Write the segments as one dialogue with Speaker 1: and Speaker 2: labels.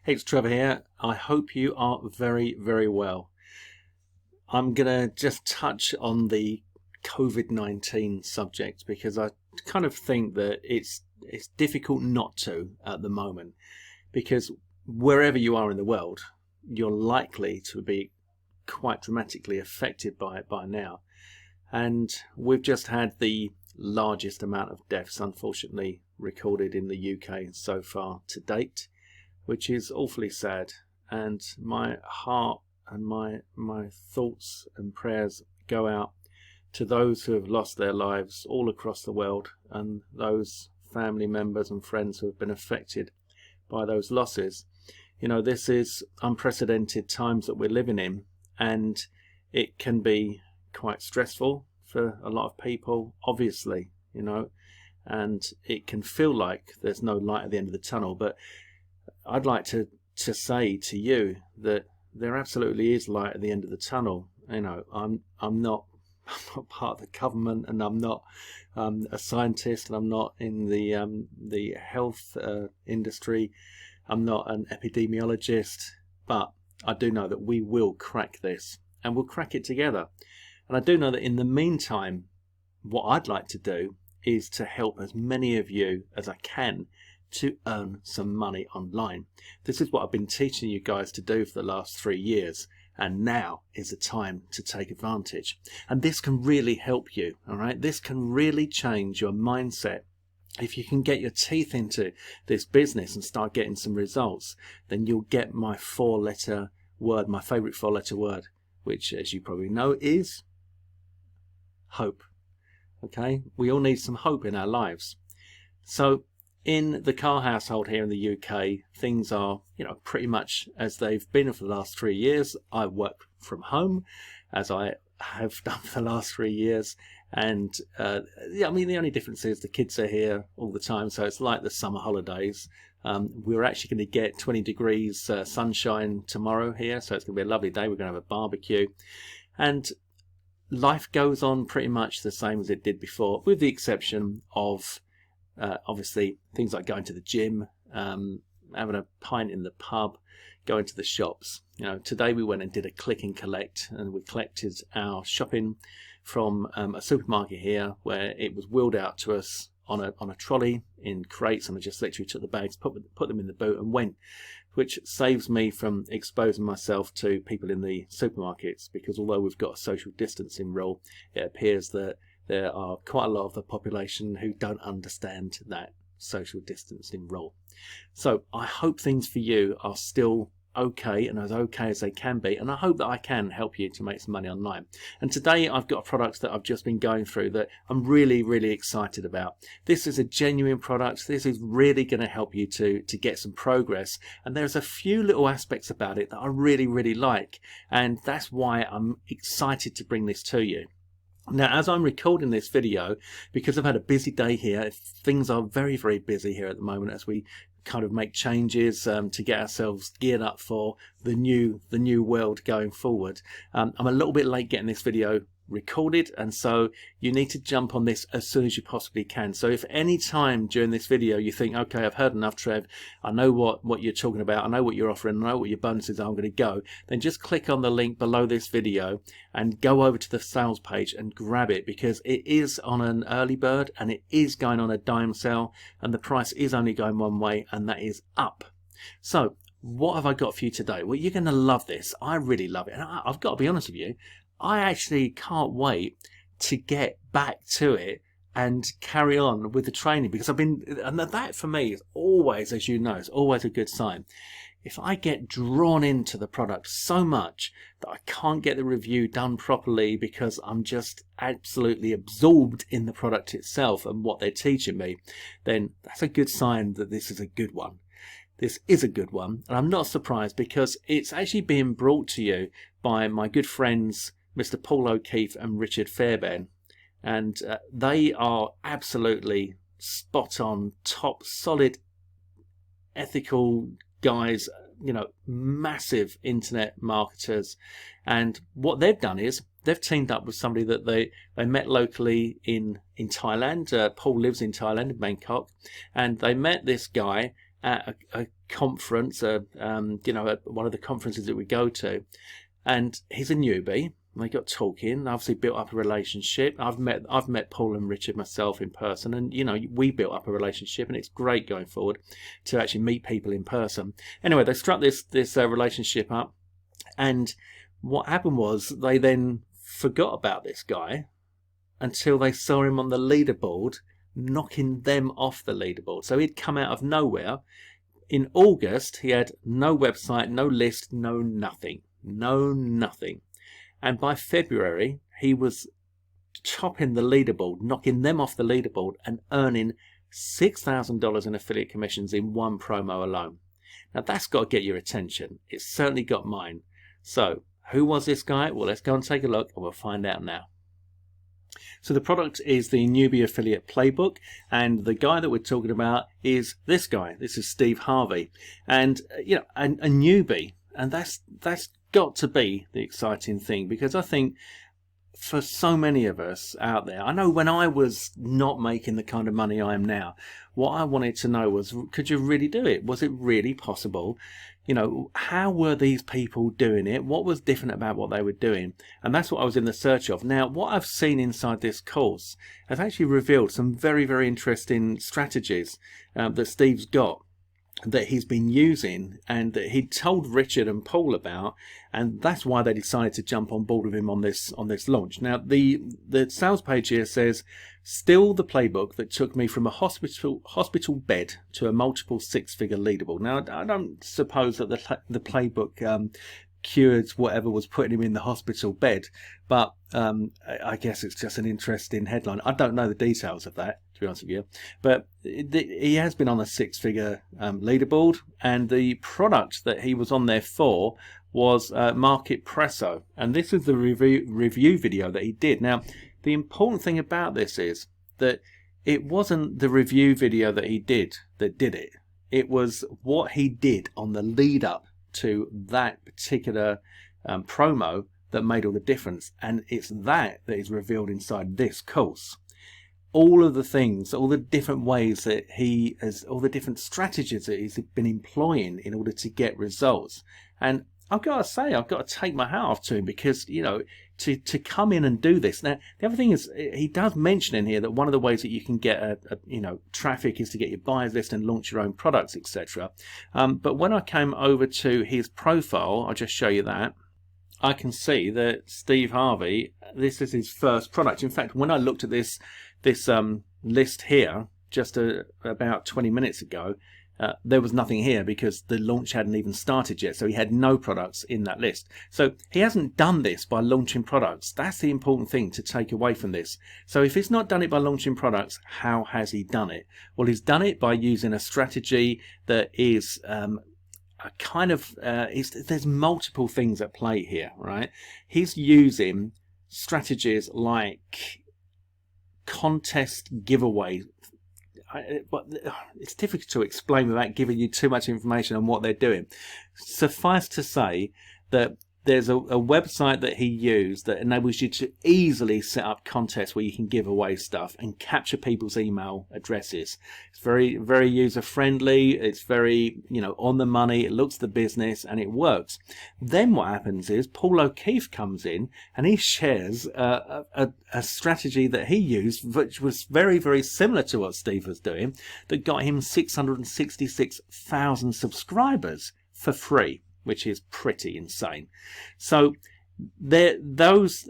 Speaker 1: Hey, it's Trevor here. I hope you are very, very well. I'm going to just touch on the COVID-19 subject because I kind of think that it's difficult not to at the moment, because wherever you are in the world, you're likely to be quite dramatically affected by it by now. And we've just had the largest amount of deaths, unfortunately, recorded in the UK so far to date, which is awfully sad. And my heart and my thoughts and prayers go out to those who have lost their lives all across the world, and those family members and friends who have been affected by those losses. You know, this is unprecedented times that we're living in, and it can be quite stressful for a lot of people, obviously, you know, and it can feel like there's no light at the end of the tunnel. But I'd like to say to you that there absolutely is light at the end of the tunnel. You know, I'm not part of the government, and I'm not a scientist, and I'm not in the health industry. I'm not an epidemiologist, but I do know that we will crack this, and we'll crack it together. And I do know that in the meantime, what I'd like to do is to help as many of you as I can to earn some money online. This is what I've been teaching you guys to do for the last 3 years, and now is the time to take advantage. And this can really help you, all right? This can really change your mindset. If you can get your teeth into this business and start getting some results, then you'll get my 4-letter word, my favorite 4-letter word, which, as you probably know, is hope. Okay, we all need some hope in our lives. So in the Carr household here in the UK, things are, you know, pretty much as they've been for the last 3 years. I work from home, as I have done for the last 3 years, and yeah, I mean, the only difference is the kids are here all the time, so it's like the summer holidays. We're actually going to get 20 degrees sunshine tomorrow here, so it's going to be a lovely day. We're going to have a barbecue, and life goes on pretty much the same as it did before, with the exception of obviously things like going to the gym, having a pint in the pub, going to the shops. You know, today we went and did a click and collect, and we collected our shopping from a supermarket here, where it was wheeled out to us on a trolley in crates, and I just literally took the bags, put them in the boot and went, which saves me from exposing myself to people in the supermarkets, because although we've got a social distancing rule, it appears that there are quite a lot of the population who don't understand that social distancing rule. So I hope things for you are still okay, and as okay as they can be, and I hope that I can help you to make some money online. And today I've got a product that I've just been going through that I'm really, really excited about. This is a genuine product. This is really going to help you to get some progress, and there's a few little aspects about it that I really, really like, and that's why I'm excited to bring this to you. Now, as I'm recording this video, because I've had a busy day here, things are very, very busy here at the moment as we kind of make changes to get ourselves geared up for the new world going forward. I'm a little bit late getting this video recorded, and so you need to jump on this as soon as you possibly can. So if any time during this video you think, okay, I've heard enough, Trev, I know what you're talking about, I know what you're offering, I know what your bonuses are, I'm going to go, then just click on the link below this video and go over to the sales page and grab it, because it is on an early bird and it is going on a dime sale, and the price is only going one way, and that is up. So what have I got for you today? Well, you're going to love this. I really love it, and I've got to be honest with you, I actually can't wait to get back to it and carry on with the training, because and that for me is always, as you know, is always a good sign. If I get drawn into the product so much that I can't get the review done properly because I'm just absolutely absorbed in the product itself and what they're teaching me, then that's a good sign that this is a good one. This is a good one, and I'm not surprised, because it's actually being brought to you by my good friends Mr. Paul O'Keefe and Richard Fairbairn, and they are absolutely spot on, top, solid, ethical guys, you know, massive internet marketers. And what they've done is they've teamed up with somebody that they met locally in Thailand. Paul lives in Thailand, in Bangkok, and they met this guy at a conference, one of the conferences that we go to, and he's a newbie. They got talking, obviously built up a relationship. I've met Paul and Richard myself in person, and we built up a relationship, and it's great going forward to actually meet people in person. Anyway, they struck this relationship up, and what happened was they then forgot about this guy until they saw him on the leaderboard, knocking them off the leaderboard. So he'd come out of nowhere. In August, he had no website, no list, no nothing. And by February, he was topping the leaderboard, knocking them off the leaderboard, and earning $6,000 in affiliate commissions in one promo alone. Now, that's got to get your attention. It's certainly got mine. So, who was this guy? Well, let's go and take a look, and we'll find out now. So the product is the Newbie affiliate playbook, and the guy that we're talking about is this guy. This is Steve Harvey, and a newbie, and that's got to be the exciting thing, because I think for so many of us out there, I know when I was not making the kind of money I am now, what I wanted to know was, could you really do it? Was it really possible? How were these people doing it? What was different about what they were doing? And that's what I was in the search of. Now, what I've seen inside this course has actually revealed some very, very interesting strategies that Steve's got, that he's been using, and that he told Richard and Paul about, and that's why they decided to jump on board with him on this launch. Now, the sales page here says, still the playbook that took me from a hospital bed to a multiple six-figure leaderboard. Now, I don't suppose that the playbook cured whatever was putting him in the hospital bed, but I guess it's just an interesting headline. I don't know the details of that, to be honest with you, but he has been on a six-figure leaderboard, and the product that he was on there for was Market Presso, and this is the review video that he did. Now, the important thing about this is that it wasn't the review video that he did that did it. It was what he did on the lead up to that particular promo that made all the difference, and it's that is revealed inside this course. All of the things, all the different ways that he has, all the different strategies that he's been employing in order to get results. And I've got to say, I've got to take my hat off to him, because to come in and do this. Now, the other thing is, he does mention in here that one of the ways that you can get traffic is to get your buyers list and launch your own products, etc. But when I came over to his profile, I'll just show you that. I can see that Steve Harvey, this is his first product. In fact, when I looked at this list here just about 20 minutes ago, there was nothing here because the launch hadn't even started yet, so he had no products in that list. So he hasn't done this by launching products. That's the important thing to take away from this. So if he's not done it by launching products, how has he done it? Well, he's done it by using a strategy that is there's multiple things at play here, right? He's using strategies like contest giveaway. But it's difficult to explain without giving you too much information on what they're doing. Suffice to say that there's a website that he used that enables you to easily set up contests where you can give away stuff and capture people's email addresses. It's very, very user friendly. It's very, on the money. It looks the business, and it works. Then what happens is Paul O'Keefe comes in and he shares a strategy that he used, which was very, very similar to what Steve was doing, that got him 666,000 subscribers for free, which is pretty insane. So those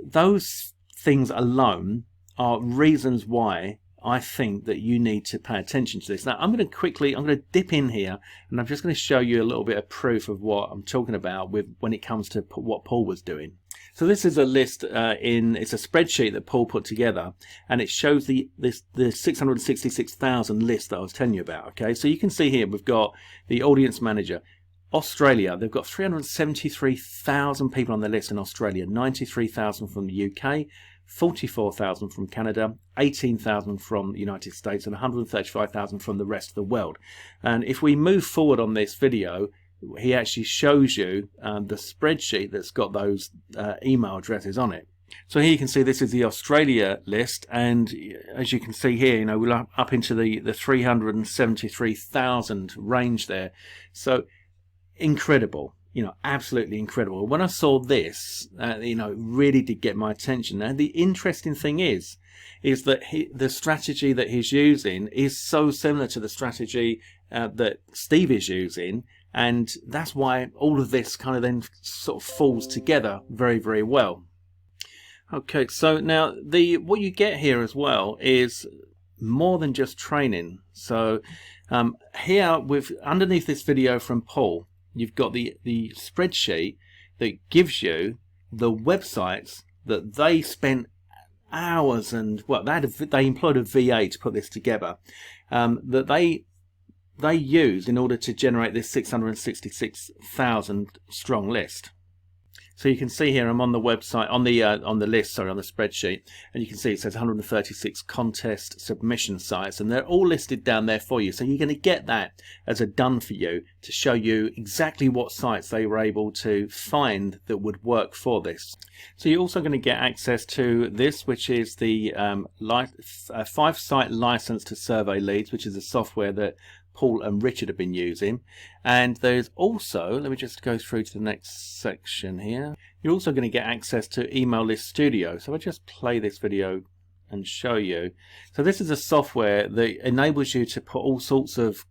Speaker 1: things alone are reasons why I think that you need to pay attention to this. Now, I'm going to dip in here, and I'm just going to show you a little bit of proof of what I'm talking about when it comes to what Paul was doing. So this is a list it's a spreadsheet that Paul put together, and it shows the 666,000 list that I was telling you about. Okay, so you can see here we've got the audience manager. Australia, they've got 373,000 people on their list in Australia, 93,000 from the UK, 44,000 from Canada, 18,000 from the United States, and 135,000 from the rest of the world. And if we move forward on this video, he actually shows you the spreadsheet that's got those email addresses on it. So here you can see this is the Australia list, and as you can see here, you know, we're up into the 373,000 range there. So incredible, you know, absolutely incredible. When I saw this, you know, it really did get my attention. And the interesting thing is that the strategy that he's using is so similar to the strategy that Steve is using, and that's why all of this kind of then sort of falls together very, very well. Okay, so now what you get here as well is more than just training. So here with underneath this video from Paul, you've got the spreadsheet that gives you the websites that they spent hours and, well, they employed a VA to put this together, that they used in order to generate this 666,000 strong list. So you can see here I'm on the website, on the list, sorry, on the spreadsheet, and you can see it says 136 contest submission sites, and they're all listed down there for you. So you're going to get that as a done for you to show you exactly what sites they were able to find that would work for this. So you're also going to get access to this, which is the 5-site license to survey leads, which is a software that Paul and Richard have been using. And there's also, let me just go through to the next section here, you're also going to get access to Email List Studio. So I'll just play this video and show you. So this is a software that enables you to put all sorts of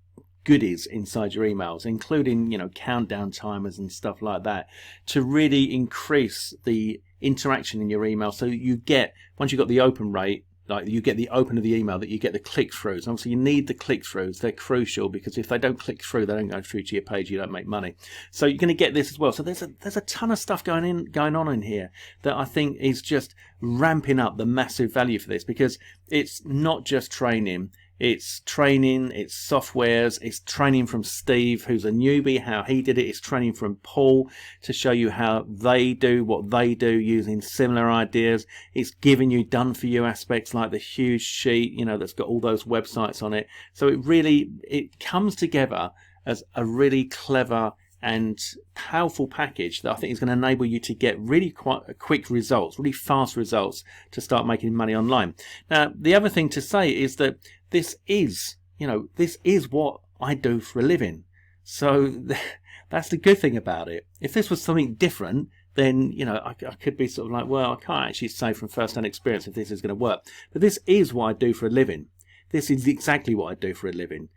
Speaker 1: goodies inside your emails, including, you know, countdown timers and stuff like that, to really increase the interaction in your email. So you get, once you've got the open rate, like you get the open of the email, that you get the click-throughs. Obviously you need the click-throughs. They're crucial, because if they don't click through, they don't go through to your page, you don't make money. So you're going to get this as well. So there's a ton of stuff going on in here that I think is just ramping up the massive value for this, because it's not just training. It's training, it's softwares, it's training from Steve, who's a newbie, how he did it. It's training from Paul to show you how they do what they do using similar ideas. It's giving you done for you aspects like the huge sheet, you know, that's got all those websites on it. So it comes together as a really clever and powerful package that I think is going to enable you to get really quite quick results, really fast results, to start making money online. Now, the other thing to say is that this is what I do for a living. So that's the good thing about it. If this was something different, then, you know, I could be sort of like, well, I can't actually say from first-hand experience if this is going to work. But this is what I do for a living. This is exactly what I do for a living.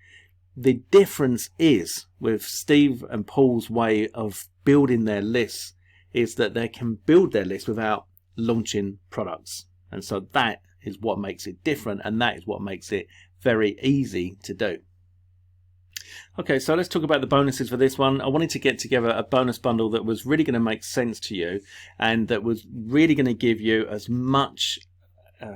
Speaker 1: The difference is with Steve and Paul's way of building their lists is that they can build their list without launching products. And so that is what makes it different, and that is what makes it very easy to do. Okay, so let's talk about the bonuses for this one. I wanted to get together a bonus bundle that was really going to make sense to you, and that was really going to give you as much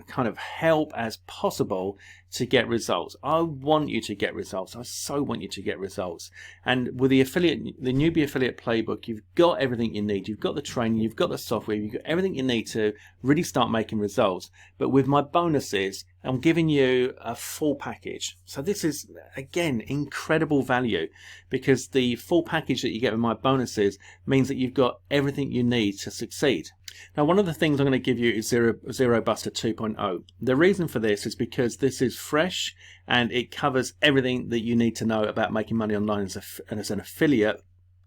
Speaker 1: kind of help as possible to get results. I want you to get results. I so want you to get results. And with the Newbie Affiliate Playbook, you've got everything you need. You've got the training, you've got the software, you've got everything you need to really start making results. But with my bonuses, I'm giving you a full package. So this is, again, incredible value, because the full package that you get with my bonuses means that you've got everything you need to succeed. Now, one of the things I'm going to give you is Zero Buster 2.0. The reason for this is because this is fresh and it covers everything that you need to know about making money online as an affiliate,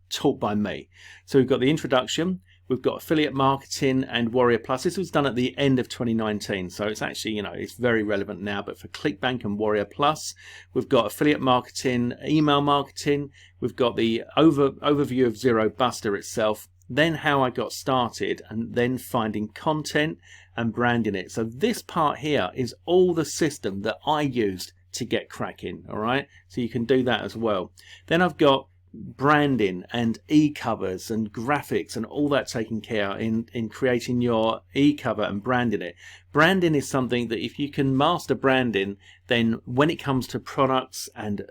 Speaker 1: taught by me. So we've got the introduction, we've got affiliate marketing and Warrior Plus. This was done at the end of 2019, so it's actually, you know, it's very relevant now. But for ClickBank and Warrior Plus, we've got affiliate marketing, email marketing, we've got the overview of Zero Buster itself, then how I got started, and then finding content and branding it. So this part here is all the system that I used to get cracking. All right, so you can do that as well. Then I've got branding and e-covers and graphics and all that taken care in creating your e-cover and branding it. Branding is something that if you can master branding, then when it comes to products and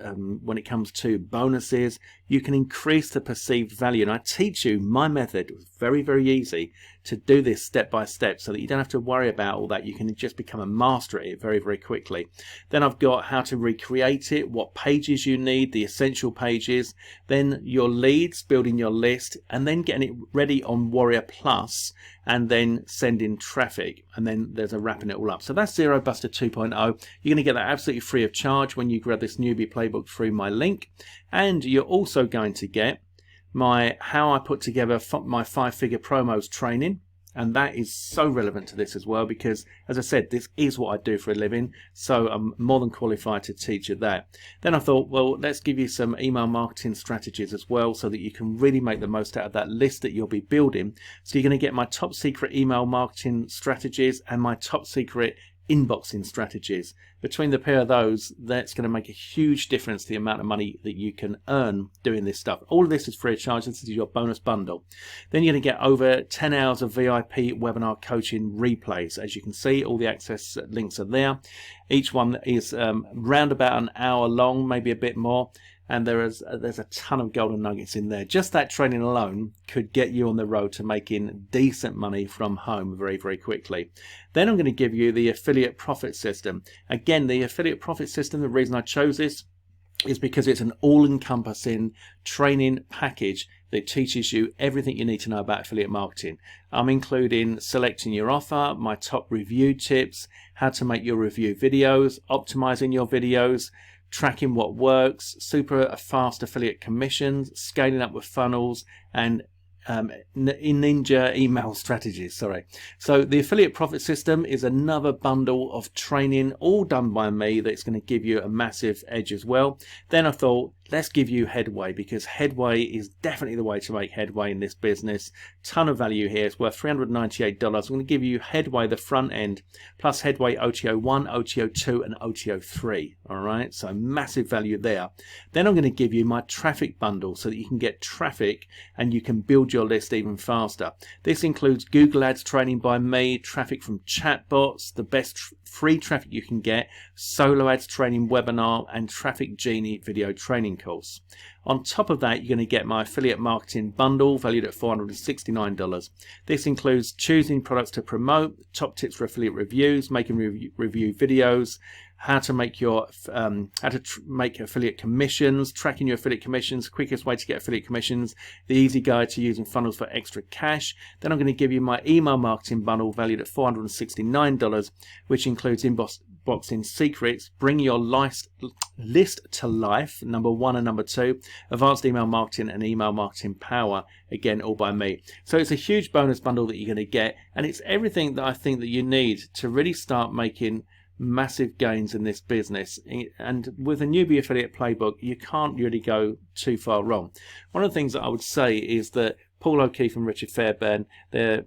Speaker 1: when it comes to bonuses, you can increase the perceived value. And I teach you my method. It was very, very easy to do this step by step so that you don't have to worry about all that. You can just become a master at it very, very quickly. Then I've got how to recreate it, what pages you need, the essential pages, then your leads, building your list, and then getting it ready on Warrior Plus, and then sending traffic, and then there's a wrapping it all up. So that's Zero Buster 2.0. You're going to get that absolutely free of charge when you grab this Newbie Playbook through my link, and you're also going to get my how I put together my 5-figure promos training. And that is so relevant to this as well, because as I said, this is what I do for a living, so I'm more than qualified to teach you that. Then I thought, well, let's give you some email marketing strategies as well, so that you can really make the most out of that list that you'll be building. So you're going to get my top secret email marketing strategies and my top secret inboxing strategies. Between the pair of those, that's going to make a huge difference to the amount of money that you can earn doing this stuff. All of this is free of charge. This is your bonus bundle. Then you're going to get over 10 hours of VIP webinar coaching replays. As you can see, all the access links are there. Each one is round about an hour long, maybe a bit more. And there's a ton of golden nuggets in there. Just that training alone could get you on the road to making decent money from home very, very quickly. Then I'm going to give you the affiliate profit system. Again, the affiliate profit system, the reason I chose this is because it's an all-encompassing training package that teaches you everything you need to know about affiliate marketing. I'm including selecting your offer, my top review tips, how to make your review videos, optimizing your videos, tracking what works, super fast affiliate commissions, scaling up with funnels, and ninja email strategies. So the affiliate profit system is another bundle of training, all done by me, that's going to give you a massive edge as well. Then I thought, let's give you Headway, because Headway is definitely the way to make headway in this business. Ton of value here. It's worth $398. I'm going to give you Headway, the front end, plus Headway OTO 1, OTO 2, and OTO 3. All right, so massive value there. Then I'm going to give you my traffic bundle so that you can get traffic and you can build your list even faster. This includes Google Ads training by me, traffic from chatbots, the best free traffic you can get, solo ads training webinar, and Traffic Genie video training course. On top of that, you're going to get my affiliate marketing bundle valued at $469. This includes choosing products to promote, top tips for affiliate reviews, making review videos, how to make your make affiliate commissions, tracking your affiliate commissions, quickest way to get affiliate commissions, the easy guide to using funnels for extra cash. Then I'm going to give you my email marketing bundle valued at $469, which includes inboxing secrets, bring your list to life, number 1 and number 2, advanced email marketing, and email marketing power, again all by me. So it's a huge bonus bundle that you're going to get, and it's everything that I think that you need to really start making massive gains in this business. And with a Newbie affiliate playbook, you can't really go too far wrong. One of the things that I would say is that Paul O'Keefe and Richard Fairbairn, they're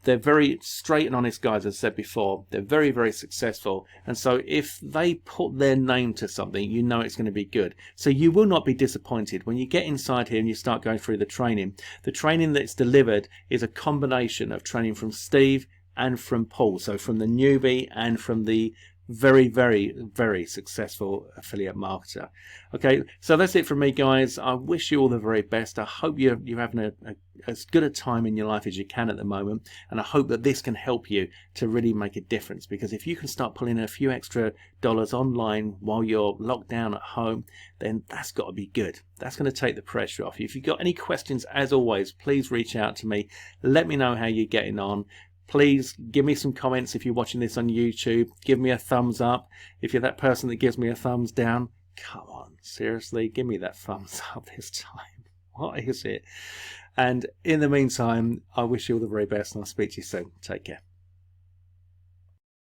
Speaker 1: very straight and honest guys, as I said before. They're very, very successful. And so if they put their name to something, you know it's going to be good. So you will not be disappointed when you get inside here and you start going through the training. The training that's delivered is a combination of training from Steve and from Paul. So from the newbie and from the very, very, very successful affiliate marketer. Okay, so that's it from me, guys. I wish you all the very best. I hope you're having as good a time in your life as you can at the moment, and I hope that this can help you to really make a difference, because if you can start pulling in a few extra dollars online while you're locked down at home, then that's got to be good. That's going to take the pressure off you. If you've got any questions, as always, please reach out to me. Let me know how you're getting on. Please give me some comments if you're watching this on YouTube. Give me a thumbs up. If you're that person that gives me a thumbs down, come on, seriously, give me that thumbs up this time. What is it? And in the meantime, I wish you all the very best, and I'll speak to you soon. Take care.